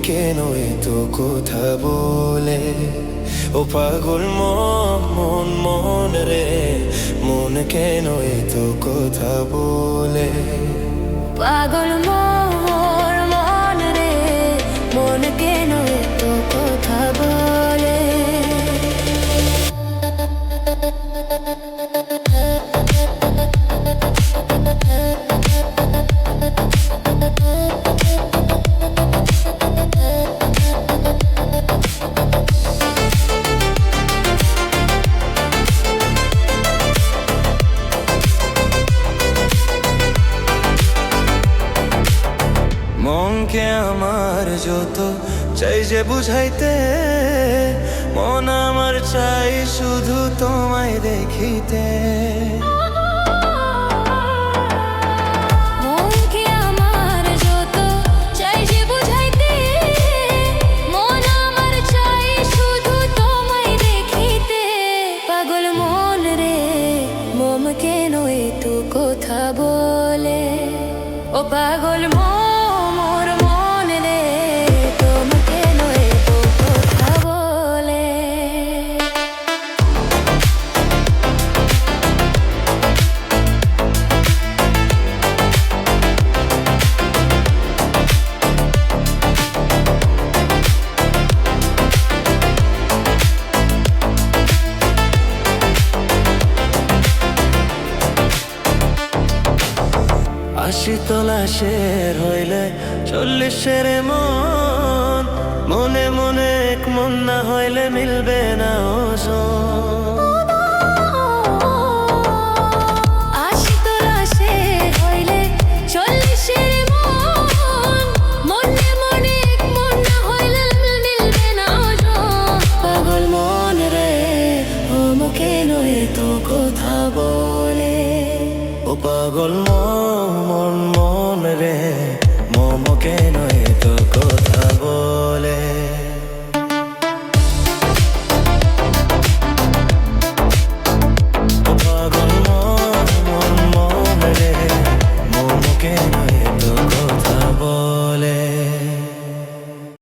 কেন তো কথা বলে ও পাগল মন মন রে মন কেন তো কথা বলে পাগল মোর মন রে মন কেন তো কথা বলে মনকে আমার যত চাই যে বুঝাইতে মন আমার চাই শুধু তোমায় দেখিতে মনকে আমার যত চাই যে বুঝাইতে মন আমার চাই শুধু তোমায় দেখিতে পাগল মন রে মম কেন তো কথা বলে ও পাগল মোর মন রে তোম কেন তো কথা বলে আশি তলা শের হইলে 40-এর মন মনে মনে এক মন না হইলে মিলবে না ওজন